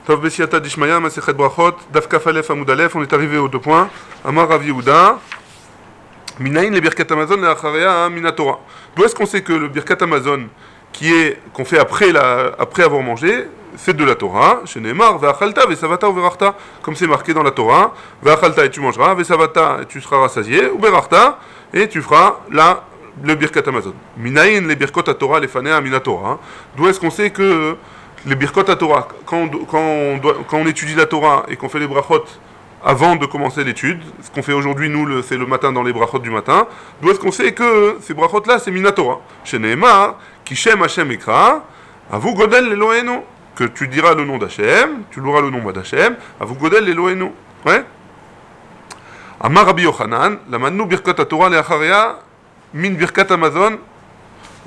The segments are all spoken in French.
Tov Besiata Dishmaya, Masechet Brachot, Daf Kaf Alef Amud Alef, on est arrivé aux 2 points. Amar Rav Yehuda, Minaïn le Birkat Amazon le Acharia Minatora. D'où est-ce qu'on sait que le Birkat Amazon, qu'on fait après avoir mangé, c'est de la Torah, chez Neymar, Ve'achalta, Ve'savata ou Ve'rachta, comme c'est marqué dans la Torah, Ve'achalta et tu mangeras, Ve'savata et tu seras rassasié, ou Ve'rachta et tu feras le Birkat Amazon. Minaïn les Birkot à Torah, les Fanea Minatora. D'où est-ce qu'on sait que les Birkot à Torah, quand on étudie la Torah et qu'on fait les brachot avant de commencer l'étude, ce qu'on fait aujourd'hui, nous, c'est le matin dans les brachot du matin, d'où est-ce qu'on sait que ces brachot-là, c'est Minatora. Chez Neymar, Kishem Hashem Ekra, Avu Godel Elohenu, que tu diras le nom d'Hachem, tu loueras le nom d'Hachem, Avu Godel Elohenu. Ouais? Amar Rabbi Yochanan, la Mannu Birkot à Torah, les Acharia, Min Birkat Amazon.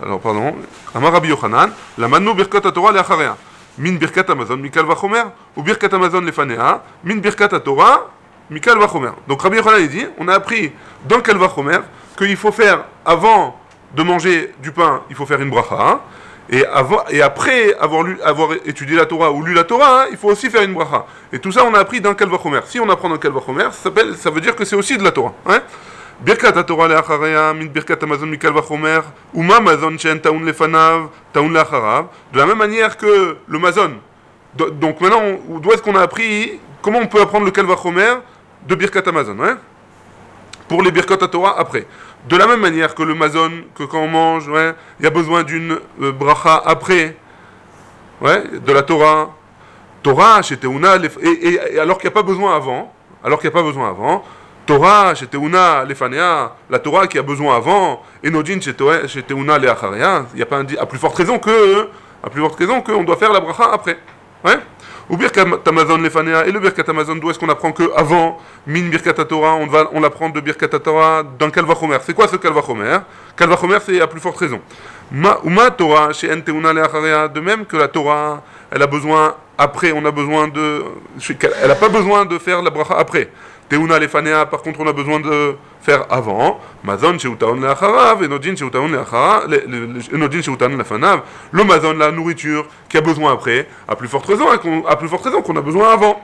Alors, pardon. Amar Rabbi Yochanan, la Mannu Birkat Torah le'acharia. Min Birkat Amazon, Mikal Vachomer, ou Birkat Amazon lefanea, Min Birkat Torah, Mikal Vachomer. Donc Rabbi Yochanan, il dit, on a appris dans Kal Vachomer qu'il faut faire, avant de manger du pain, il faut faire une bracha, et après avoir étudié la Torah ou lu la Torah, il faut aussi faire une bracha. Et tout ça, on a appris dans Kal Vachomer. Si on apprend dans Kal Vachomer, ça veut dire que c'est aussi de la Torah. Hein? Birkat Torah le'acharia, min Birkat Amazon mikal vachomer, ou ma mazon she'en taoun lefanav, taoun le'acharav. De la même manière que le mazon. Donc maintenant, d'où est-ce qu'on a appris, comment on peut apprendre le kal vachomer de Birkat Amazon, hein? Pour les Birkat Torah après. De la même manière que le mazon, que quand on mange, ouais, il y a besoin d'une bracha après, ouais, de la Torah. Torah, chez Teuna, et alors qu'il n'y a pas besoin avant, Torah, chez Teuna, Lefanea, la Torah qui a besoin avant, et Nodin, chez Teuna, Leacharia, il n'y a pas à plus forte raison qu'on doit faire la bracha après. Ouais? Ou Birkat Amazon, Lefanea, et le Birkat Amazon, d'où est-ce qu'on apprend que avant, Min Birkat Torah, on l'apprend de Birkat Torah dans Kal Vachomer. C'est quoi ce Kal Vachomer? Kal Vachomer, c'est à plus forte raison. Uma Torah, chez En Teuna, Leacharia, de même que la Torah, elle a besoin après, elle n'a pas besoin de faire la bracha après. Teuna lefanea, par contre, on a besoin de faire avant. Mazon sheutaon leacharav, enodin sheutaon leacharav, enodin sheutaon lefanav. Le mazon, la nourriture, qui a besoin après, à plus forte raison qu'on a besoin avant.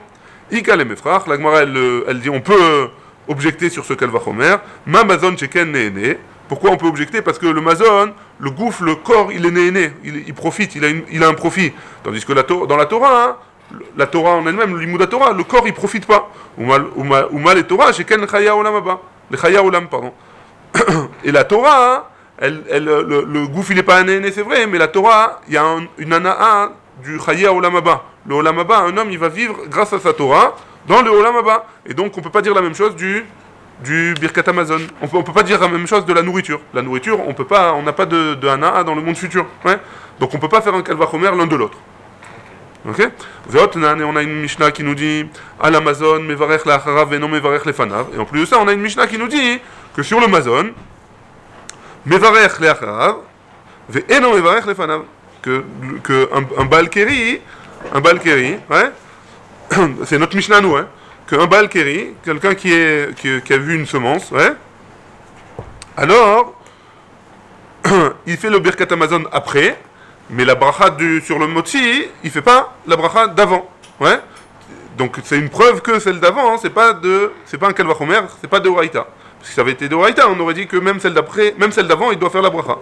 Ikal emefrach, la Gemara, elle dit, on peut objecter sur ce qu'elle va chomer. Ma mazon sheken neene. Pourquoi on peut objecter? Parce que le mazon, le gouffre, le corps, il est néné, il profite, il a un profit. Tandis que dans la Torah, hein, la Torah en elle-même, le limud Torah, le corps il profite pas. Ou mal et Torah, j'ai ken chaya olam abba. Le chaya olam, pardon. Et la Torah, le gouffre il est pas un néné, c'est vrai, mais la Torah, il y a une ana'a du chaya olam abba. Le olam abba, un homme il va vivre grâce à sa Torah dans le olam abba. Et donc on peut pas dire la même chose du Birkat Amazon. On peut pas dire la même chose de la nourriture. La nourriture, on n'a pas de ana'a dans le monde futur. Ouais? Donc on peut pas faire un Kal Vachomer l'un de l'autre. Ok? On a une Mishnah qui nous dit à l'Amazon, mevarech le'acharav et non mevarech lefanav. Et en plus de ça, on a une Mishnah qui nous dit que sur le Mazon, mevarech le'acharav et non mevarech lefanav. Que un Baal-Keri, ouais, c'est notre Mishnah nous, hein, qu'un Baal-Keri, quelqu'un qui a vu une semence, ouais, alors, il fait le Birkat Amazon après. Mais la bracha sur le motzi, il fait pas la bracha d'avant. Ouais? Donc c'est une preuve que celle d'avant, hein, c'est pas un Kal Vachomer, c'est pas de Oraïta. Parce que ça avait été de Oraïta, on aurait dit que même celle d'avant, il doit faire la bracha.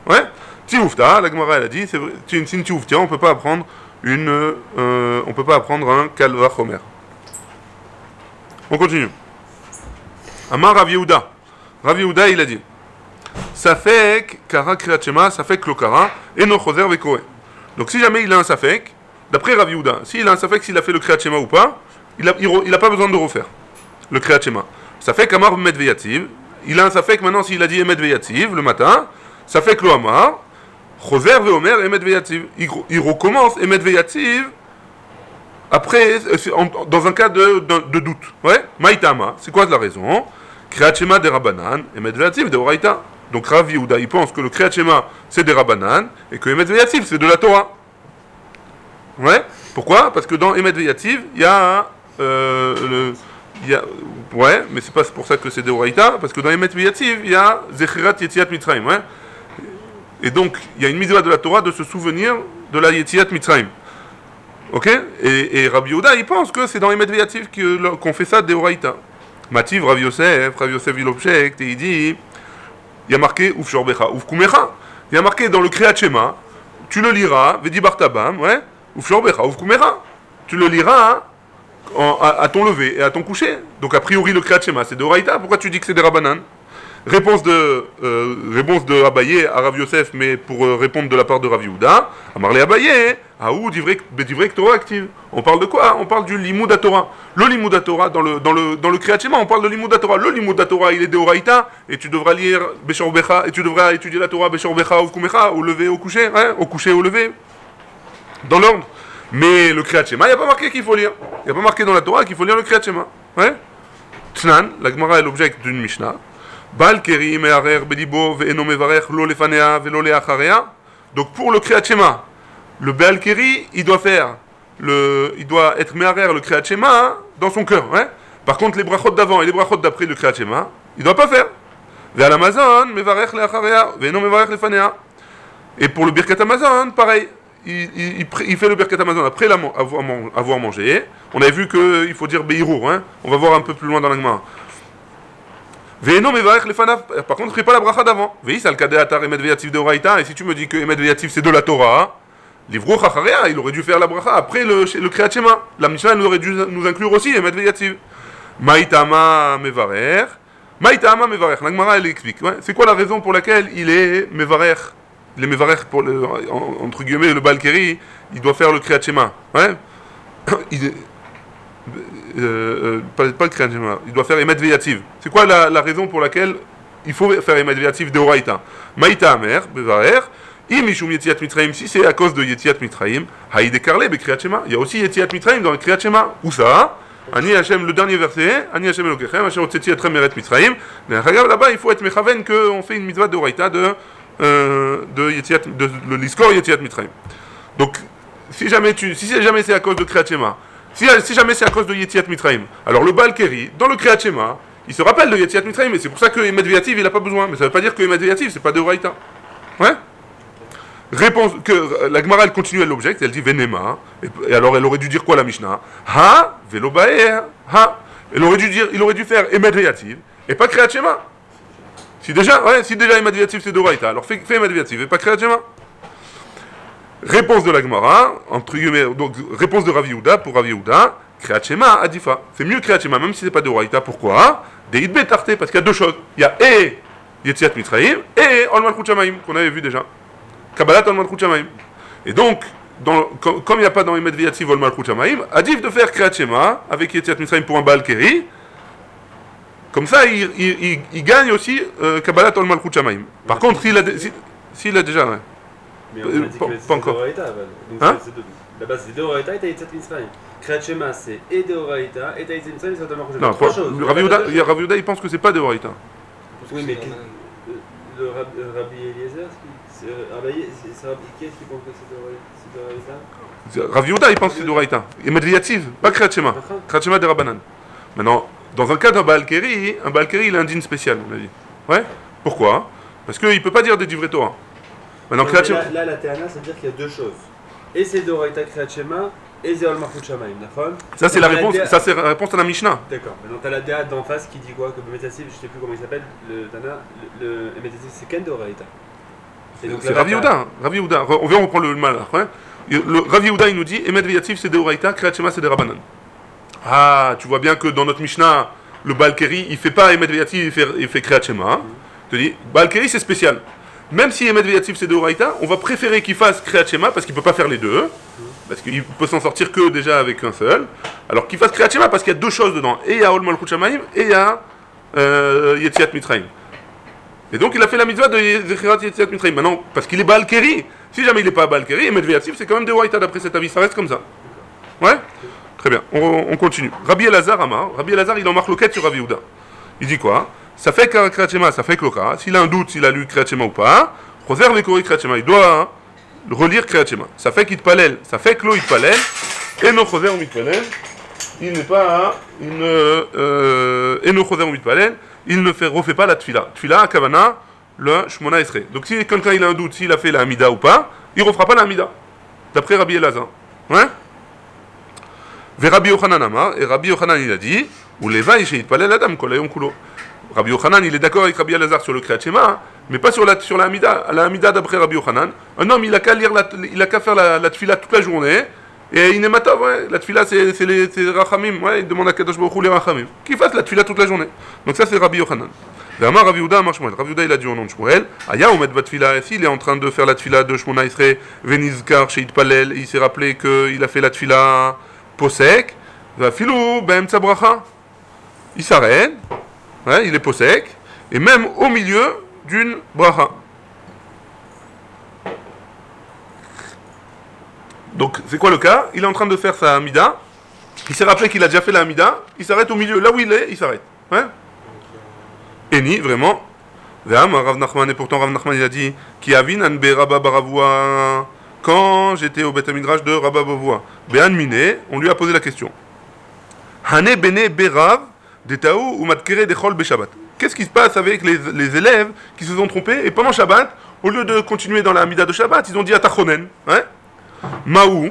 Ouais? Tioufta, la Gemara elle a dit, c'est vrai, sin Tioufta, on peut pas apprendre un Kal Vachomer. On continue. Amar Rav Yehuda. Rav Yehuda, il a dit. Safek, Kara Kriyat Shema, Safek Lokara, et no Choser Vekoe. Donc si jamais il a un Safek, d'après Rav Yehuda, s'il a un Safek, s'il a fait le Kriyat Shema ou pas, il a pas besoin de refaire le Kriyat Shema. Safek Amar Emet Veyativ, il a un Safek maintenant s'il a dit Emet Veyativ le matin, Safek Lo Amar, Choser Veomer Emet Veyativ. Il recommence Emet Veyativ après, dans un cas de doute. Ouais? Maïtama, c'est quoi la raison? Kriyat Shema de Rabbanan, Emet Veyativ de Oraïta. Donc Rav Yehuda, il pense que le Kriyat Shema, c'est des Rabbanan, et que Emet Veyativ, c'est de la Torah. Ouais? Pourquoi? Parce que dans Emet Veyativ, il y a... ouais, mais c'est pas pour ça que c'est des Oraïta, parce que dans Emet Veyativ, il y a Zechirat Yetziat Mitzrayim, ouais? Et donc, il y a une mitzvah de la Torah de se souvenir de la Yetziat Mitzrayim. Ok? Et Rabbi Yehuda, il pense que c'est dans Emet Veyativ qu'on fait ça d'Eoraïta. Mativ, Rav Yosef il objecte et il dit, il y a marqué Ouf Shorbecha, Ouf Kumecha. Il y a marqué dans le Kriyat Shema, tu le liras, Vedi Bartabam, ouais, Ouf Shorbecha, Ouf Kumecha. Tu le liras à ton lever et à ton coucher. Donc a priori le Kriyat Shema c'est d'Eoraïta, pourquoi tu dis que c'est des Rabbanan? Réponse de Abaye à Rav Yosef, mais pour répondre de la part de Rav Yehuda, Amarle Abaye, Aou divrek Torah active. On parle de quoi? On parle du Limud Torah. Le Limud Torah dans le Kriyat Shema, on parle de Limud Torah. Le Limud Torah, il est d'Eoraïta, et tu devras lire Beshor Becha, et tu devras étudier la Torah Beshor Becha, Uvkumecha, au lever, au coucher, hein, au coucher, au lever, dans l'ordre. Mais le Kriyat Shema, il n'y a pas marqué qu'il faut lire. Il n'y a pas marqué dans la Torah qu'il faut lire le Kriyat Shema. Ouais? Tnan, la Gemara est l'objet d'une Mishnah. Bal keri me'arer belibo ve'eno mevarech lo lefanea ve'lo le'acharea. Donc pour le Kriyat Shema, le Baal Keri, il doit être me'arer le Kriyat Shema dans son cœur. Hein? Par contre, les brachot d'avant et les brachot d'après le Kriyat Shema, il ne doit pas faire. Ve'al Amazon mevarech le'acharea ve'eno mevarech lefanea. Et pour le Birkat Amazon, pareil. Il fait le Birkat Amazon après avoir mangé. On avait vu qu'il faut dire Beirur. Hein? On va voir un peu plus loin dans la Gemara. Ve'eno mevarech lefanav. Par contre, il ne fait pas la bracha d'avant. Ve'is al kadeh atar emet veyativ d'Eoraïta. Et si tu me dis que emet veyativ c'est de la Torah, l'ivro chacharea, il aurait dû faire la bracha après le Kriyat Shema. La Mishnah elle aurait dû nous inclure aussi emet veyativ. Maïtama mevarech. Maïtama mevarech. La Gemara elle explique. Ouais? C'est quoi la raison pour laquelle il est mevarech? Les mevarech pour entre guillemets le Baal Keri, il doit faire le Kriyat Shema. Ouais? Pas le Kriyat Shema, il doit faire Emet Veyativ. C'est quoi la raison pour laquelle il faut faire Emet Veyativ d'Eoraïta? Maïta Amer, Bevarer, Imishum Yetiat Mitraim, si c'est à cause de Yetiat Mitraim, Haïde Karle, Be Kriyat Shema. Il y a aussi Yetiat Mitraim dans le Kriyat Shema. Où ça? Ani Hashem, le dernier verset, Ani Hashem Elokechem, Hashem Otseti Etrem Meret Mitraim. Là-bas, il faut être Mechaven qu'on fait une mitzvah d'Eoraïta de l'Iskor Yetiat Mitraim. Donc, si jamais c'est à cause de Kriyat Shema, si jamais c'est à cause de Yetiat Mitraim, alors le Baal Keri, dans le Kriyat Shema, il se rappelle de Yetiat Mitraim, et c'est pour ça que Emet Veyativ, il n'a pas besoin. Mais ça ne veut pas dire que Emet Veyativ, c'est pas de Oraïta. Ouais? Réponse que la Gemara, elle continue, elle l'objecte, elle dit Venema, et alors elle aurait dû dire quoi la Mishnah? Ha, Velo Baer, ha. Il aurait dû faire Emet Veyativ, et pas Kriyat Shema. Si déjà Emet Veyativ c'est de Oraïta, alors fais Emet Veyativ, et pas Kriyat Shema. Réponse de la Gemara, entre guillemets, donc réponse de Rav Yehuda pour Rav Yehuda, Kriyat Shema Adifa. C'est mieux Kriyat Shema, même si c'est pas de Oraïta. Pourquoi? Deid Betarte, parce qu'il y a deux choses. Il y a Yetziat Mitraim et Ol Malchut Shamaim, qu'on avait vu déjà. Kabbalat Ol Malchut Shamaim. Et donc, comme il n'y a pas dans Emet Veyativ Ol Malchut Shamaim, Adif de faire Kriyat Shema avec Yetziat Mitraim pour un Baal Keri. Comme ça, il gagne aussi Kabbalat Ol Malchut Shamaim. Par contre, s'il a déjà... Ouais. Mais on a dit que pas encore. Hein? La base c'est d'Eoraïta et t'as Yetziat Mitzrayim. Kriyat Shema c'est et d'Eoraïta et t'as Yetziat Mitzrayim c'est totalement non, trois choses. Rav Yehuda il pense que c'est pas d'Eoraïta. Oui mais le Rabbi Eliezer, c'est qui est-ce qui pense que c'est d'Eoraïta? Rav Yehuda il pense que c'est d'Eoraïta. Emet Veyativ, pas Kriyat Shema. Kriyat Shema de Rabbanan. Maintenant, dans un cas d'un Baal Keri, il a un din spécial, on a dit. Ouais? Pourquoi? Parce qu'il ne peut pas dire des divrei Torah. Maintenant, là, la Théana, ça veut dire qu'il y a deux choses. Et c'est d'Oraïta Kriyat Shema, et c'est Ol Malchut Shamaim, d'accord? Ça, c'est la réponse, c'est la réponse à la Mishnah. D'accord. Maintenant, t'as la Déa d'en face qui dit quoi? Que le Métassif, je sais plus comment il s'appelle, le Tana, le Métassif, c'est Ken d'Oraïta. C'est Rav Yehuda. On vient reprendre le mal. Hein? Rav Yehuda, il nous dit, Emet Veyativ, c'est d'Oraïta, Kriyat Shema, c'est des Rabbanan. Ah, tu vois bien que dans notre Mishnah, le Baal Keri, il fait pas Emet Veyativ, il fait Kriyat Shema. Je te dis, Baal Keri, c'est spécial. Même si Emet Veyativ c'est de Oraïta, on va préférer qu'il fasse Kriyat Shema parce qu'il ne peut pas faire les deux, parce qu'il peut s'en sortir que déjà avec un seul. Alors qu'il fasse Kriyat Shema parce qu'il y a deux choses dedans, et il y a Ol Malchut Shamaim et il y a Yetziat Mitraim. Et donc il a fait la mitzvah de Yetziat Mitraim. Maintenant, parce qu'il est Baal Keri, si jamais il n'est pas Baal Keri, Emet Veyativ c'est quand même de Oraïta d'après cet avis, ça reste comme ça. Ouais? Très bien, on continue. Rabbi Elazar Amar, il en marque le quête sur Rav Yehuda. Il dit quoi? Ça fait Kriyat Shema, ça fait Kloka. S'il a un doute s'il a lu Kriyat Shema ou pas, Roser Vekori Kriyat Shema, il doit relire Kriyat Shema. Ça fait Kitpalel, ça fait Klo Itpalel, et no Roser Mitpalel, il n'est pas, et no Roser Mitpalel, il ne refait pas la Tfila. Tfila, Kavana, le Shmona Esrei. Donc si quelqu'un il a un doute s'il a fait la Hamida ou pas, il ne refera pas la Hamida. D'après Rabbi Elazar. Ouais? Rabbi Yochanan Amar, et Rabbi Yochanan il a dit, ou levaï chez Yitpalel Adam kolayom kulo. Rabbi Yochanan il est d'accord avec Rabbi Elazar sur le Kriyat Shema, mais pas sur la Hamida d'après Rabbi Yochanan. Un homme il a qu'à faire la tfila toute la journée, et il n'est pas ouais, la tfila c'est les rachamim, ouais, il demande à Kadosh Baruch Hu les rachamim, qu'il fasse la tfila toute la journée. Donc ça c'est Rabbi Yochanan. Amar Rabbi Yehuda Amar Shmuel. Rabbi Yehuda il a dit au nom de Shmuel, Aya Omed Batfila, s'il est en train de faire la tfila de Shmona Esrei, Venizkar chez Yitpalel, il s'est rappelé qu'il a fait la tfila posek, va filou ben tzabracha. Il s'arrête, ouais, il est posek, et même au milieu d'une bracha. Donc c'est quoi le cas? Il est en train de faire sa Hamida, il s'est rappelé qu'il a déjà fait la Hamida, il s'arrête au milieu, là où il est, il s'arrête. Ouais. Eni, vraiment. Rav Nachman, et pourtant Rav Nachman il a dit Ki avin an be Rabba Baravua. Quand j'étais au Beth Midrash de Rabba Baravua, Be'an Mine, on lui a posé la question. Hane bene berav detaou ou matkere dechol be Shabbat. Qu'est-ce qui se passe avec les élèves qui se sont trompés et pendant Shabbat, au lieu de continuer dans la Hamida de Shabbat, ils ont dit Atachonen. Hein? Maou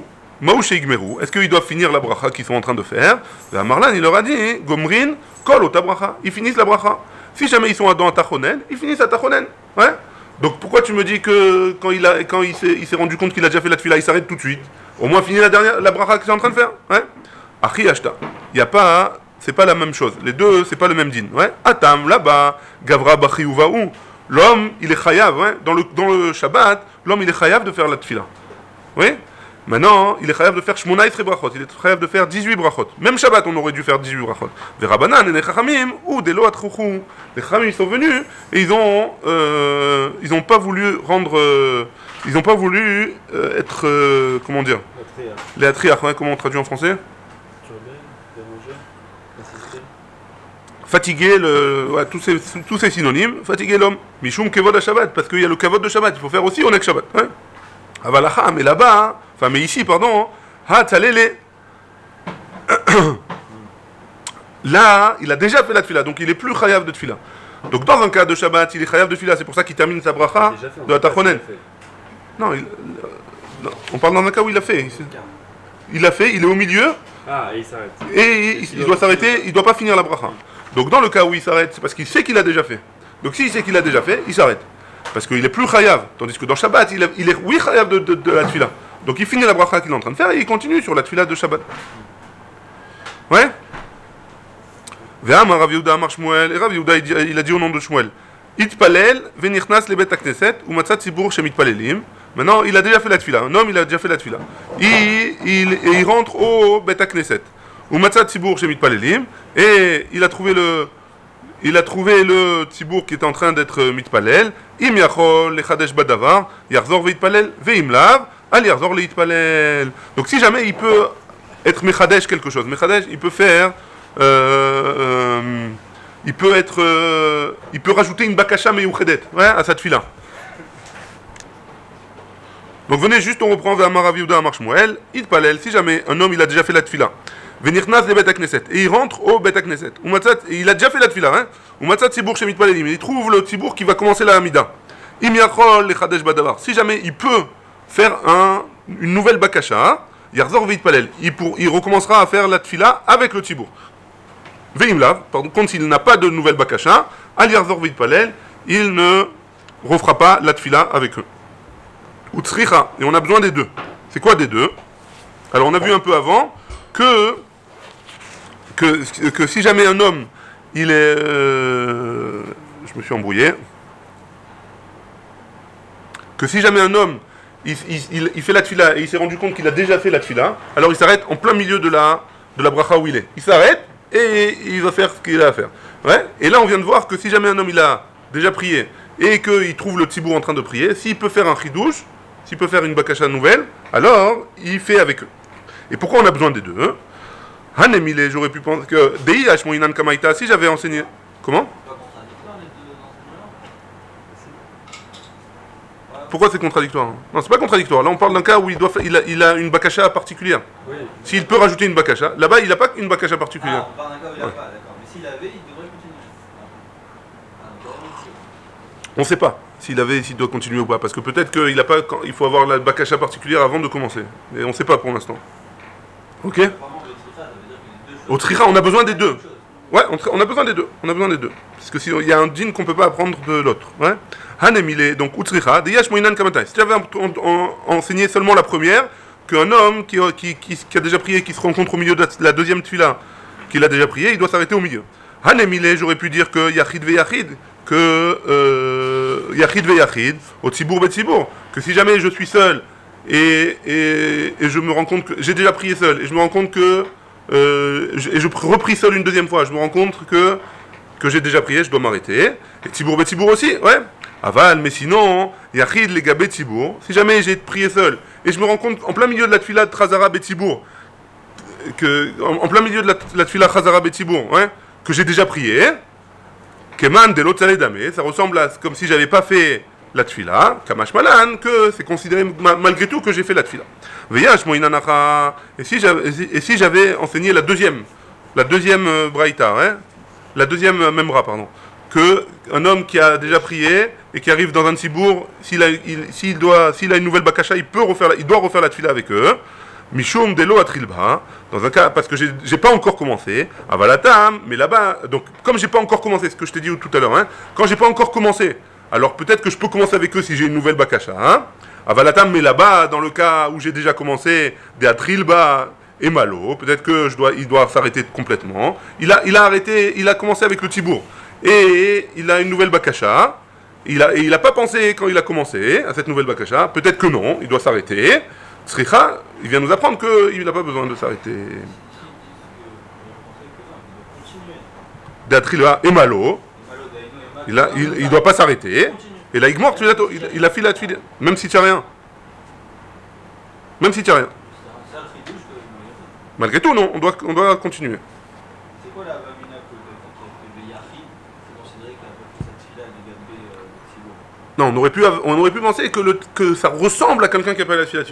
sheigmeru. Est-ce qu'ils doivent finir la bracha qu'ils sont en train de faire? Marlan il leur a dit Gomrin kol ota bracha. Ils finissent la bracha. Si jamais ils sont dans Tachonen, ils finissent à Tachonen. Ouais. Donc pourquoi tu me dis que quand il s'est rendu compte qu'il a déjà fait la tfila, il s'arrête tout de suite? Au moins finir la bracha qu'il est en train de faire. Ouais. Achi ashta. Il y a pas, c'est pas la même chose. Les deux, c'est pas le même din. Ouais. Atam là-bas, Gavra bachi uvaou. L'homme, il est chayav. Ouais. Dans le Shabbat, l'homme il est chayav de faire la tfila. Oui. Maintenant, il est chayav de faire Shmona Esrei brachot. Il est chayav de faire 18 brachot. Même Shabbat, on aurait dû faire 18 brachot. Les Rabbanan et les Chachamim, ou des Lo Atchouchou. Les Chachamim, ils sont venus et ils ont pas voulu rendre. Ils ont pas voulu être. Comment dire? Les Atriach, ouais, comment on traduit en français? Fatiguer, ouais, tous ces synonymes. Fatiguer l'homme. Mishum Kevod à Shabbat. Parce qu'il y a le Kavod de Shabbat. Il faut faire aussi Onek Shabbat. Ouais. Avalacha, mais là-bas, enfin, mais ici, pardon, Hatzalele. Là, il a déjà fait la tfila, donc il est plus chayav de tfila. Donc dans un cas de Shabbat, il est chayav de tfila, c'est pour ça qu'il termine sa bracha de la tachonen. Non, on parle dans un cas où il a fait. Il a fait, il est au milieu. Ah, et il s'arrête. Et il doit s'arrêter, il ne doit pas finir la bracha. Donc dans le cas où il s'arrête, c'est parce qu'il sait qu'il a déjà fait. Donc s'il sait qu'il a déjà fait, il s'arrête. Parce qu'il est plus chayav. Tandis que dans Shabbat, il est oui chayav de la tfila. Donc il finit la bracha qu'il est en train de faire et il continue sur la tfila de Shabbat. Ouais. Ve'am Rav Yehuda Amar Shmuel. Et Rav Yehuda il a dit au nom de Shmuel. Itpalel venichnas lebet hakneset umatzat tzibur shemitpalelim. Maintenant, il a déjà fait la tfila. Un homme, il a déjà fait la tfila. Il rentre au bet hakneset. Umatzat tzibur shemitpalelim. Et il a trouvé le tzibour qui est en train d'être mitpalel. Im yachol lechadesh badavar yarzor veitpalel veim lav al yarzor leitpalel. Donc si jamais il peut être mechadesh quelque chose, mechadesh, il peut faire, il peut rajouter une bakasha meyuchedet, ouais, à sa tfila. Donc venez juste, on reprend vers Rav Yehuda Amar Shmuel, itpalel, si jamais un homme il a déjà fait la tfila. Venirnas le bet hakneset. Et il rentre au bet hakneset. Il a déjà fait la tfila, hein. Umatzat tzibur shemitpalelim. Il trouve le tzibour qui va commencer la hamida. Im yachol lechadesh badavar. Si jamais il peut faire une nouvelle bakasha, yarzor veitpalel. Il recommencera à faire la tfila avec le tzibour. Veim lav. Par contre, s'il n'a pas de nouvelle bakasha, al yarzor veitpalel, il ne refera pas la tfila avec eux. Utsricha. Et on a besoin des deux. C'est quoi des deux? Alors on a vu un peu avant que si jamais un homme, il est... je me suis embrouillé. Que si jamais un homme, il fait la tfila et il s'est rendu compte qu'il a déjà fait la tfila, alors il s'arrête en plein milieu de la bracha où il est. Il s'arrête et il va faire ce qu'il a à faire. Ouais. Et là, on vient de voir que si jamais un homme, il a déjà prié et qu'il trouve le tzibour en train de prier, s'il peut faire un chidouche, s'il peut faire une bakasha nouvelle, alors il fait avec eux. Et pourquoi on a besoin des deux, hein? Hanemile, j'aurais pu penser que Dei Hashmoinan Kamaita, si j'avais enseigné. Comment? Pourquoi c'est contradictoire? Non, c'est pas contradictoire. Là, on parle d'un cas où il a une bakasha particulière. Oui. S'il peut rajouter une bakasha, là-bas, il n'a pas une bakasha particulière. Ah, on parle d'un cas où il n'a pas, d'accord. Mais s'il avait, il devrait continuer. On ne sait pas s'il doit continuer ou pas, parce que peut-être qu'il a pas, il faut avoir la bakasha particulière avant de commencer. Mais on ne sait pas pour l'instant. Ok? Au tricha, on a besoin des deux. Ouais, on a besoin des deux. On a besoin des deux. Parce que s'il y a un djinn qu'on ne peut pas apprendre de l'autre. Ouais. Hanemile, donc utricha, deyash moinan kamatai. Si tu avais enseigné seulement la première, qu'un homme qui a déjà prié, qui se rencontre au milieu de la deuxième tuila, qu'il a déjà prié, il doit s'arrêter au milieu. Hanemile, j'aurais pu dire que yachid ve yachid, que yachid ve yachid, au tzibour be tzibour, que si jamais je suis seul et je me rends compte que j'ai déjà prié seul et je me rends compte que et je repris seul une deuxième fois, je me rends compte que j'ai déjà prié, je dois m'arrêter. Et tzibour be tzibour aussi, ouais. Aval, mais sinon, yachid le gabé tzibour. Si jamais j'ai prié seul et je me rends compte en plein milieu de la tfila de Chazara Betzibour, en plein milieu de la tfila Chazara Betzibour, ouais, que j'ai déjà prié, Keman de l'autre damé, ça ressemble à comme si j'avais pas fait la tfila, Kamash Malan, que c'est considéré malgré tout que j'ai fait la tfila. Veyash moinanacha, et si j'avais enseigné la deuxième braïta, ouais, la deuxième memra, pardon, que un homme qui a déjà prié et qui arrive dans un tzibour, s'il a une nouvelle bakasha, il doit refaire la tfila avec eux. Mishum delo atrilba, dans un cas parce que j'ai pas encore commencé. Avalatam, mais là-bas, donc comme j'ai pas encore commencé, ce que je t'ai dit tout à l'heure, hein, quand j'ai pas encore commencé, alors peut-être que je peux commencer avec eux si j'ai une nouvelle bakasha. Hein. Avalatam, mais là-bas, dans le cas où j'ai déjà commencé, des atrilba et malo, peut-être que il doit s'arrêter complètement. Il a arrêté, il a commencé avec le tzibour. Et il a une nouvelle bakasha, il a pas pensé quand il a commencé à cette nouvelle bakasha, peut-être que non, il doit s'arrêter. Sricha, il vient nous apprendre qu'il n'a pas besoin de s'arrêter. D'Atrila et Malo, il ne doit pas s'arrêter. Et là, il a fait la tuile, même si tu n'as rien. Même si tu n'as rien. Malgré tout, non, on doit continuer. C'est quoi la vamina que le yachid, c'est considéré qu'il a pas fait cette fila de gambé tzibour? Non, on aurait pu penser que ça ressemble à quelqu'un qui a pas la fila.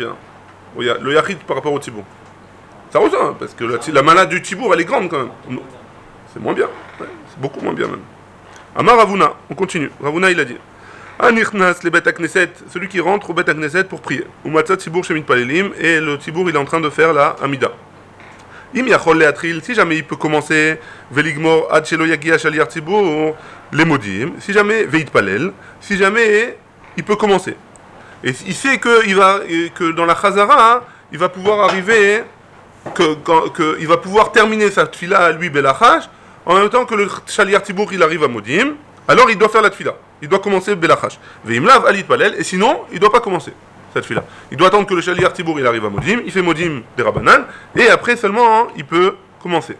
Le yachid par rapport au tzibour. Ça ressemble, parce que la malade du tzibour, elle est grande quand même. C'est moins bien, ouais, c'est beaucoup moins bien même. Amar Ravuna, on continue. Ravuna, il a dit Anirnas le bet akneset, celui qui rentre au bet akneset pour prier. Umatzat tzibour shemit palelim, et le tzibour il est en train de faire la amida. Im yachol leatril, si jamais il peut commencer, veligmor ad shelo yagia shaliar tzibour, les modim, si jamais veit palel, si jamais il peut commencer. Et il sait que dans la chazara, il va pouvoir arriver, il va pouvoir terminer sa tfila à lui belachash, en même temps que le shaliar tzibour il arrive à modim, alors il doit faire la tfila. Il doit commencer belachash. Veimlav alit palel, et sinon, il ne doit pas commencer cette tfila. Il doit attendre que le shaliar tzibour il arrive à modim, il fait modim des rabanan, et après seulement, il peut commencer.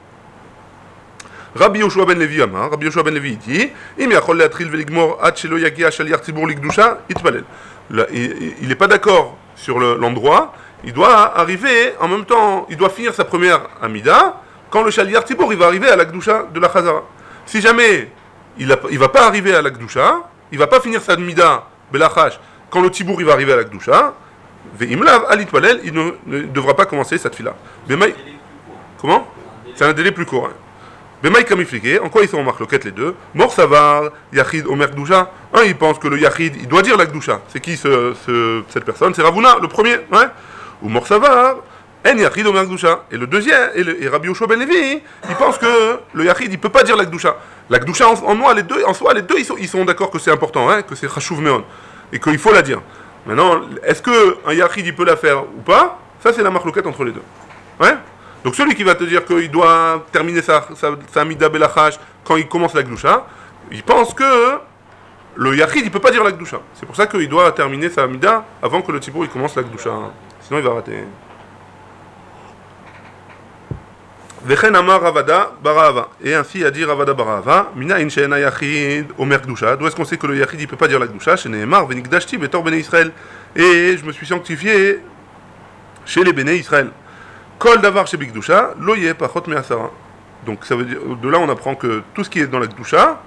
Rabbi Yoshua ben Levi Amar, Rabbi Yoshua ben Levi dit, Im yachol leatril veligmor ad shelo yagia shaliar tzibour likdusha itpalel. Il n'est pas d'accord sur l'endroit, il doit arriver en même temps, il doit finir sa première amida, quand le shaliar tzibour il va arriver à la gdusha de la chazara. Si jamais il va pas arriver à la gdusha, il va pas finir sa amida belachash, quand le tzibour il va arriver à la gdusha, ve'imlav alit palel, il ne devra pas commencer cette fila. Comment? C'est un délai plus court. Hein. Bemaï kamifliqué, en quoi ils sont en marloquette les deux? Mor savar, yachid, omer gdusha. Un, il pense que le yachid, il doit dire la gdusha. C'est qui cette personne? C'est Ravuna, le premier, ouais. Ou mor savar, en yachid, omer gdusha. Et le deuxième, et Rabbi Yoshua ben Levi, il pense que le yachid, il peut pas dire la gdusha. La gdusha, en soi, les deux, ils sont d'accord que c'est important, hein, que c'est chashuv meon, et qu'il faut la dire. Maintenant, est-ce qu'un yachid, il peut la faire ou pas? Ça, c'est la marloquette entre les deux. Ouais. Donc celui qui va te dire qu'il doit terminer sa amida belachash quand il commence la gdusha, il pense que le yachid il peut pas dire la gdusha. C'est pour ça qu'il doit terminer sa amida avant que le tzibour il commence la gdusha. Sinon il va rater. Vechen amar Ravada barahava. Et ainsi a dit Ravada barahava, mina in she'ena yachid omer gdusha. D'où est-ce qu'on sait que le yachid il peut pas dire la gdusha? Chez Nehemar venikdashti betor bnei Israël. Et je me suis sanctifié chez les béné Israël. Kol davar chez Bigdusha, loye pachot me'asara. Donc ça veut dire, de là on apprend que tout ce qui est dans la Gdusha,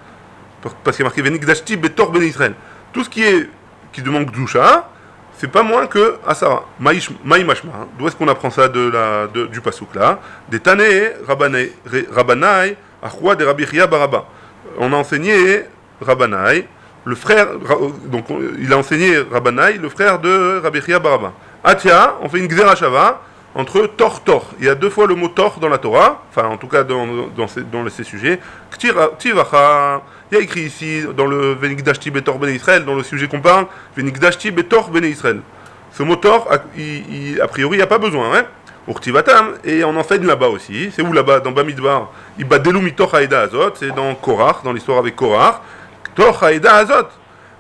parce qu'il y a marqué Venikdashti betor ben Israël, tout ce qui demande Gdusha, c'est pas moins que Asara. Maï mashma. D'où est-ce qu'on apprend ça du pasouk là? Des Tane Rabbanai, Achwa de Rabbi Chia Baraba. On a enseigné Rabbanai, le frère, donc il a enseigné Rabbanai, le frère de Rabbi Chia Baraba. Atia, on fait une Gzera Shava. entre tor. Il y a 2 fois le mot tor dans la Torah, enfin en tout cas dans ces sujets. Ktivacha, il y a écrit ici dans le Venikdashti betor bene Israël, dans le sujet qu'on parle, Venikdashti betor bene Israël. Ce mot tor, a priori, il n'y a pas besoin, hein. Urtivatam, et on enseigne là-bas aussi. C'est où là-bas? Dans Bamidbar. Ibadelu mitor haïda azot, c'est dans Korach, dans l'histoire avec Korach. Tor haïda azot.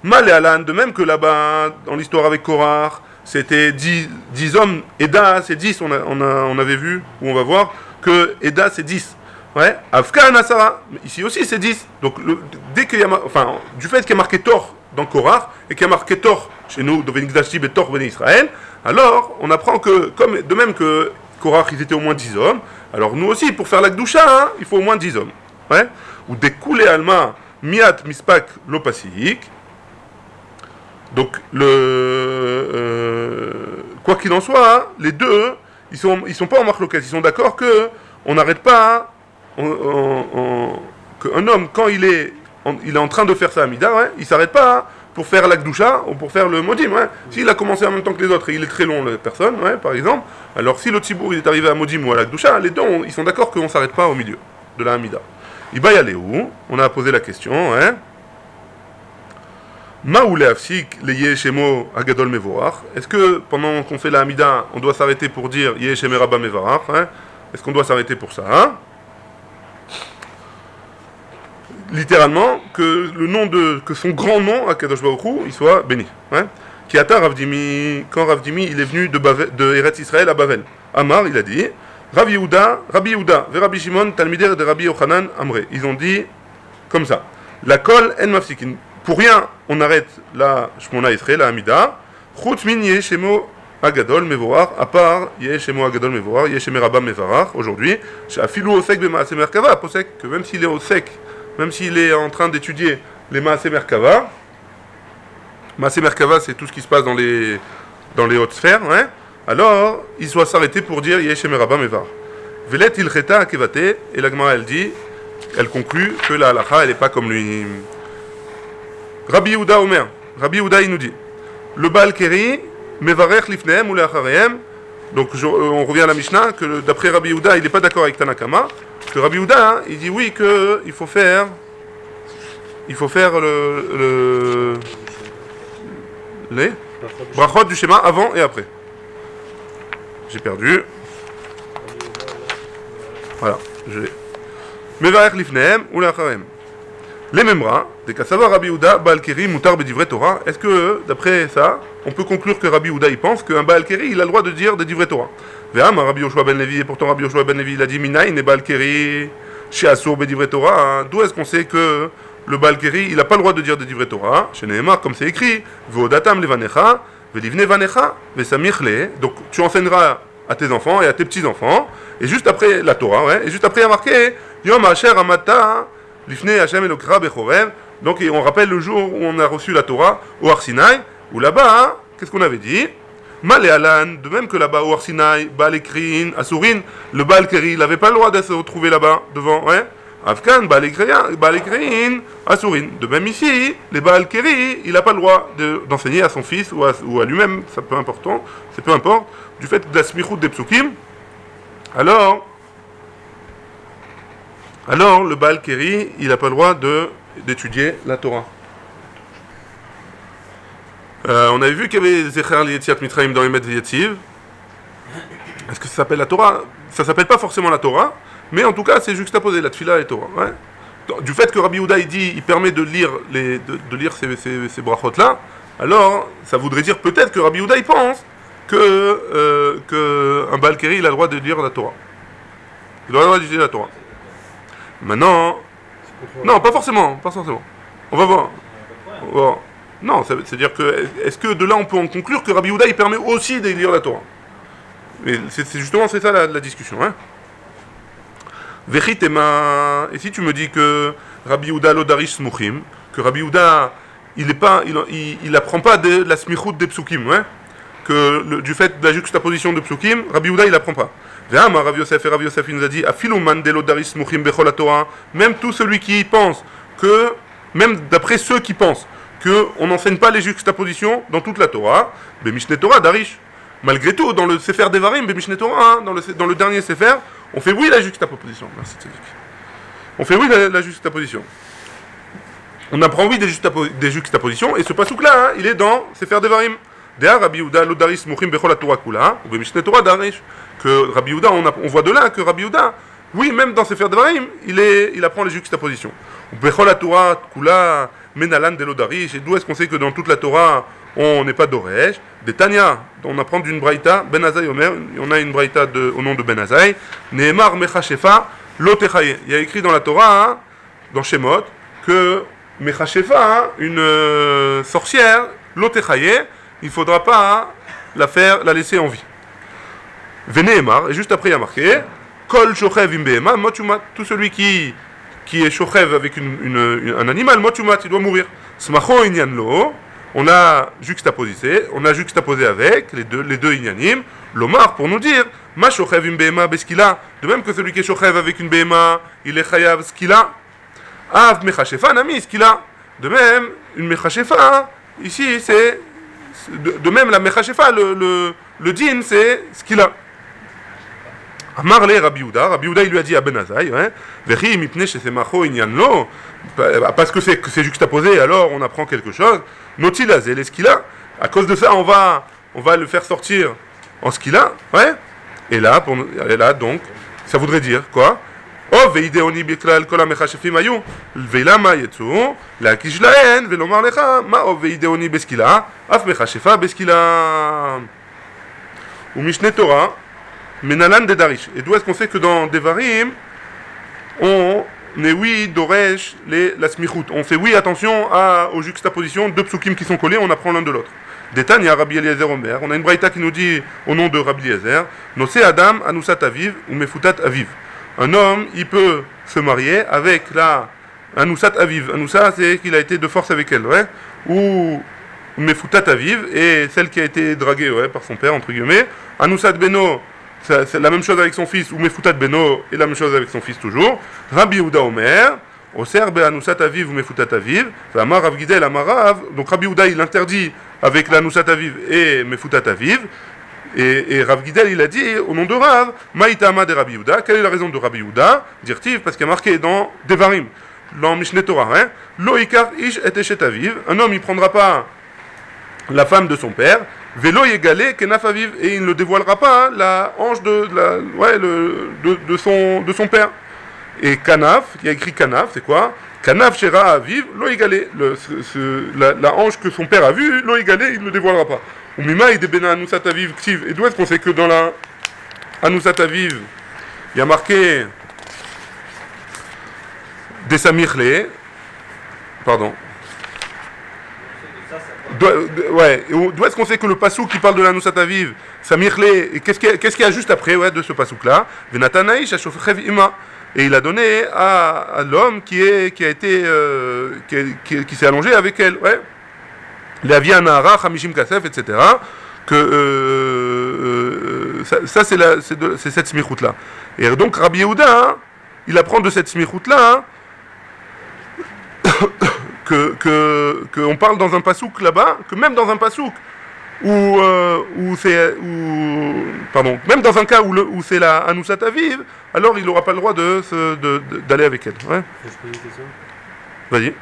Malé alan, de même que là-bas, dans l'histoire avec Korach, c'était 10 hommes, Eda c'est 10, on avait vu, ou on va voir, que Eda c'est 10. Ouais, Afkan Asara, ici aussi c'est 10. Donc dès qu'il y a, du fait qu'il y a marqué Tor dans Korach, et qu'il y a marqué Tor chez nous, dans Venikdashti et Tor Bene Israël, alors on apprend que, de même que Korach, ils étaient au moins 10 hommes, alors nous aussi, pour faire la Gdusha, hein, il faut au moins 10 hommes. Ouais, ou des Koulé Alma, Miat Mispak Lopasik. Donc, quoi qu'il en soit, hein, les deux, ils sont pas en marloquette, ils sont d'accord que on n'arrête pas, qu'un homme, quand il est en train de faire sa Amida, ouais, il s'arrête pas pour faire l'Akdusha ou pour faire le Modim. Ouais. S'il a commencé en même temps que les autres et il est très long, la personne, ouais, par exemple, alors si le Tzibour il est arrivé à Modim ou à l'Akdusha, les deux, ils sont d'accord qu'on s'arrête pas au milieu de la Amida. Il va y aller où? On a posé la question, hein. Est-ce que pendant qu'on fait la Hamida, on doit s'arrêter pour dire Yeheshem Rabba Mevarach, hein? Est-ce qu'on doit s'arrêter pour ça, hein? Littéralement, que son grand nom, à Kadosh Baruch Hu, il soit béni. Hein? Kiata Ravdimi, quand Ravdimi il est venu de Eretz Israël à Bavel, Amar, il a dit Rabbi Yehuda, ve Rabbi Shimon, Talmider de Rabbi Yochanan Amre. Ils ont dit comme ça la kol en mafsikin. Pour rien, on arrête la Shmona Esrei, la Hamida. Chutz min Yeheshemo Agadol Mevorach, à part Yeheshemo Agadol Mevorach, Yeheshem Rabba Mevarach, aujourd'hui, Shafilou Osek B'Maaseh Merkava, Posek, que même s'il est Osek, même s'il est en train d'étudier les Maaseh Merkava, Maaseh Merkava, c'est tout ce qui se passe dans les hautes sphères, hein, alors, il doit s'arrêter pour dire Yeheshem Rabba Mevarach. Velet Ilcheta Akevate, et la Gemara, elle conclut que la halacha, elle n'est pas comme lui. Rabbi Yehuda Omer, Rabbi Yehuda il nous dit le Baal Keri, Mevarech Lifnehem ou Leachareyem. Donc on revient à la Mishnah, que d'après Rabbi Yehuda, il n'est pas d'accord avec Tanakama, que Rabbi Yehuda, hein, il dit oui, qu'il faut faire les brachot du schéma avant et après. J'ai perdu. Voilà, je l'ai. Mevarech Lifnehem ou Leachareyem. Les mêmes bras, des Kassava Rabbi Yehuda, Baal Keri, Moutar Bedivre Torah. Est-ce que, d'après ça, on peut conclure que Rabbi Yehuda, il pense qu'un Baal Keri, il a le droit de dire des Divrei Torah? Ve'am, Rabbi Yoshua ben Levi, et pourtant Rabbi Yoshua ben Levi, il a dit Minaïn et Baal Keri, chez Assour Bedivre Torah. D'où est-ce qu'on sait que le Baal Keri, il n'a pas le droit de dire des Divrei Torah? Chez Nehemar, comme c'est écrit, Ve'odatam levanecha, ve'livne vanecha, ve'samichle. Donc tu enseigneras à tes enfants et à tes petits-enfants. Et juste après la Torah, ouais, et juste après il y a marqué Yom Asher Amata. Donc on rappelle le jour où on a reçu la Torah au Har Sinaï, où là-bas, hein, qu'est-ce qu'on avait dit? Malé Alan, de même que là-bas au Har Sinaï, Baal Ekrin, Asurin, le Baal Keri, il n'avait pas le droit de se retrouver là-bas, devant, ouais. Afghan, Baal Ekrin, Asurin. De même ici, les Baal Keri, il n'a pas le droit d'enseigner à son fils ou à lui-même, c'est peu important, c'est peu importe, du fait de la smichut des psukim. Alors, le Baal Keri, il n'a pas le droit d'étudier la Torah. On avait vu qu'il y avait Zecher Yetziat Mitraim dans Emet Yativ. Est-ce que ça s'appelle la Torah? Ça s'appelle pas forcément la Torah, mais en tout cas, c'est juxtaposé, la Tfila et la Torah. Ouais. Du fait que Rabbi Yehuda, il permet de lire ces brachot-là, alors, ça voudrait dire peut-être que Rabbi Yehuda, il pense que un Baal Keri, il a le droit de lire la Torah. Il a le droit d'étudier la Torah. Maintenant, non, pas forcément. On va voir. Non, c'est-à-dire que, est-ce que de là on peut en conclure que Rabbi Yehuda il permet aussi de lire la Torah? Mais c'est justement ça la discussion, hein. Vechitema, et si tu me dis que Rabbi Yehuda l'odarish smuchim, que Rabbi Yehuda il apprend pas de la smichut des psukim, hein, que du fait de la juxtaposition de psukim, Rabbi Yehuda il apprend pas. Rav Yosef il nous a dit même tout celui qui pense que, même d'après ceux qui pensent qu'on n'enseigne pas les juxtapositions dans toute la Torah, Mishneh Torah Darish, malgré tout, dans le Sefer Devarim, B'Mishneh Torah, hein, dans le dernier Sefer, on fait oui la juxtaposition. Merci, Tzadik. On fait oui la juxtaposition. On apprend oui des juxtapositions, et ce pasouk-là, hein, il est dans Sefer Devarim. Dea Rabbi Yehuda Lodaris Mouchim Bechol Torah Kula, ou B'Mishneh Torah Darish. Que Rabbi Yehuda, on voit de là que Rabbi Yehuda, oui, même dans Sefer Devarim, il apprend les juxtapositions. Bechol Torah Kula Menalan de Lodarish. Et d'où est-ce qu'on sait que dans toute la Torah, on n'est pas d'Oresh? Des Tanya, on apprend d'une Braïta, Ben Azai Omer, on a une Braïta au nom de Ben Azai, Nehemar Mechashefa Lotechaye. Il y a écrit dans la Torah, hein, dans Shemot, que Mechashefa, hein, une sorcière, Lotechaye, il ne faudra pas la laisser en vie. Venehemar, et juste après il y a marqué, Kol Shochev Imbehema, Motumat, tout celui qui est Shochev avec un animal, Motumat, il doit mourir. Smacho Inyanlo, on a juxtaposé avec les deux Inyanim, l'Omar pour nous dire, Ma Shochev Imbehema Beskila, de même que celui qui est Shochev avec une Behema, il est Chayav Skila, Av Mechashefa Nami Skila, de même, une Mechashefa, ici c'est, de même la Mechashefa, le din c'est Skila. Amarle Rabbi Yehuda, il lui a dit à Ben Azai, Vechi mipne shesemacho inyanlo, parce que c'est juxtaposé, alors on apprend quelque chose. Notil azel eskila, à cause de ça on va le faire sortir en skila, ouais. Et là donc, ça voudrait dire quoi? Oh veideoni biklal kol hamechashefim ayu, veilama yetzu, lakish lahen velomar lecha, ma oh veideoni beskila, af mechashefa beskila. Ou Mishneh Torah. Menalan de Darish. Et d'où est-ce qu'on sait que dans Devarim, on est oui d'Oresh la smichut. On fait oui attention aux juxtapositions, deux psukim qui sont collés, on apprend l'un de l'autre. Détan, il y a Rabbi Eliezer Omer. On a une braïta qui nous dit au nom de Rabbi Eliezer, Nosé Adam Anusat Aviv ou Mefutat Aviv. Un homme, il peut se marier avec la Anusat Aviv. Anusat, c'est qu'il a été de force avec elle, ouais. Ou Mefutat Aviv, et celle qui a été draguée, ouais, par son père, entre guillemets. Anusat Beno, c'est la même chose avec son fils, ou Mefutat Beno, et la même chose avec son fils toujours. Rabbi Yehuda Omer, Oser Be'anusat Aviv ou Mefutat Aviv, Amar Rav Gidel Amarav, donc Rabbi Yehuda il interdit avec l'Anusat Aviv et Mefutat Aviv, et Rav Gidel il a dit au nom de Rav, Maïtama de Rabbi Yehuda, quelle est la raison de Rabbi Yehuda? Dire-t-il, parce qu'il y a marqué dans Devarim, dans Mishneh Torah, Lo Ikar Ish et Eshet Aviv, un homme il prendra pas la femme de son père, Vélo égalé Kenaf Aviv, et il ne dévoilera pas la hanche de son père. Et Kanaf, il y a écrit Kanaf, c'est quoi? Kanaf Shera Aviv, lo égalé, la hanche que son père a vue, lo égalé, il ne dévoilera pas. Ou Mima de Bena Anusat Aviv Ksiv, et d'où est-ce qu'on sait que dans la Anusat Aviv, il y a marqué des Samirle, pardon. D'où est-ce qu'on sait que le pasouk qui parle de la Nusat Aviv, Samirle, et qu'est-ce qu'il y a juste après, ouais, de ce pasouk-là? Venatanaïsh Ashofrev Ima. Et il a donné à l'homme qui s'est allongé avec elle, ouais. L'Avia Nahara, Hamishim Kasef, etc. Que ça c'est cette smichout-là. Et donc Rabbi Yehuda, hein, il apprend de cette smichout-là, hein, qu'on parle dans un pasouk là-bas, que même dans un pasouk même dans un cas où c'est la Anusat Aviv, alors il n'aura pas le droit d'aller avec elle. Ouais. Je pose une question. Vas-y.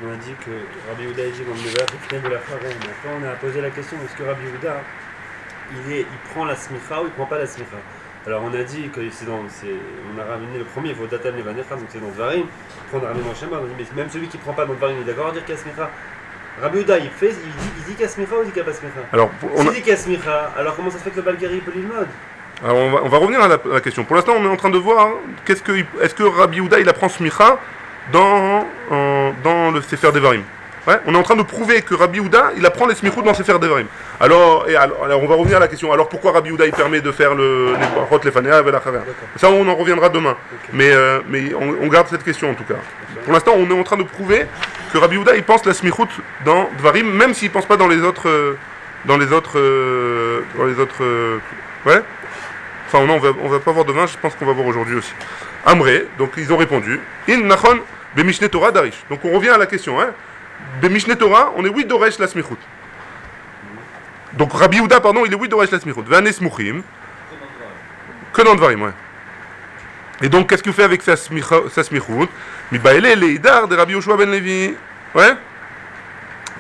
On a dit que Rabbi Yehuda est dit dans le Devarim de la Pharaon. Maintenant, on a posé la question, est-ce que Rabbi Yehuda, il prend la smicha ou il ne prend pas la smicha? Alors on a dit que on a ramené le premier, il faut datal nevanecha, donc c'est dans Devarim. Après on a ramené dans Shema, on a dit mais même celui qui ne prend pas dans Devarim, il est d'accord à dire qu'il y a smicha. Rabbi Yehuda, il dit qu'il y a smicha ou il dit qu'il n'y a pas smicha? Alors s'il dit qu'il y a smicha, alors comment ça se fait que le Balgari peut l'ilmod? Alors on va revenir à la question. Pour l'instant on est en train de voir est-ce que Rabbi Yehuda il apprend smicha dans le Sefer Devarim. Ouais, on est en train de prouver que Rabbi Yehuda, il apprend les smichut dans Sefer Devarim. Alors on va revenir à la question. Alors pourquoi Rabbi Yehuda il permet de faire les brachot, les fanea, et la chaver? Ça on en reviendra demain. Okay. Mais on garde cette question en tout cas. Okay. Pour l'instant on est en train de prouver que Rabbi Yehuda il pense la smichut dans Devarim, même s'il pense pas dans les autres. Ouais. Enfin non, on va pas voir demain. Je pense qu'on va voir aujourd'hui aussi. Amré, donc ils ont répondu. In nachon bemishneh Torah darish. Donc on revient à la question. Bemishneh Torah, on est oui d'oresh la smichut. Donc Rabbi Yehuda, pardon, il est oui d'Oresh la Smichut. Vanes Mouchim. Que dans Dvarim, ouais. Et donc, qu'est-ce qu'il fait avec sa Smichut? Mibaele Leidar de Rabbi Yoshua ben Levi. Ouais.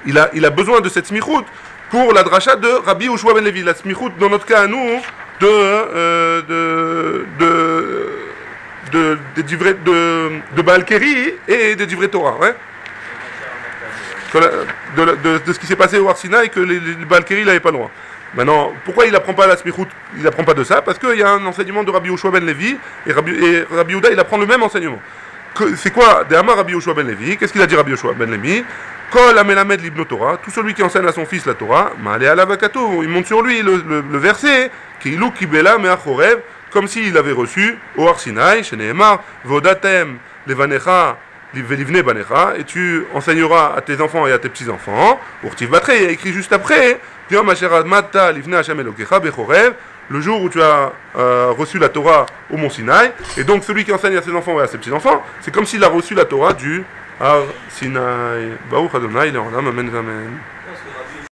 Il a besoin de cette Smichut pour la dracha de Rabbi Yoshua ben Levi. La Smichut, dans notre cas à nous, de Baal Keri et de Divrei Torah, ouais. De ce qui s'est passé au Har Sinaï, que les Baal Keri n'avaient pas le droit. Maintenant, pourquoi il n'apprend pas la Smichut? Il n'apprend pas de ça, parce qu'il y a un enseignement de Rabbi Yoshua ben Levi, et Rabbi Yehuda, il apprend le même enseignement. C'est quoi de Amar Rabbi Yoshua ben Levi? Qu'est-ce qu'il a dit Rabbi Yoshua ben Levi? Kol amelamed libno Torah, tout celui qui enseigne à son fils la Torah, ma'aleh alav hakatou, il monte sur lui le verset, Kilu kibela me'achorev, comme s'il avait reçu au Har Sinaï, chez Nehemar, vodatem levanecha velivne banecha, et tu enseigneras à tes enfants et à tes petits-enfants, urtiv batre, il y a écrit juste après, Yom asher admata livne Hashem elokecha bechorev, le jour où tu as reçu la Torah au Mont Sinaï, et donc celui qui enseigne à ses enfants et à ses petits-enfants, c'est comme s'il a reçu la Torah du Har Sinaï. Baruch Adonai, Le'olam, Amen, Amen.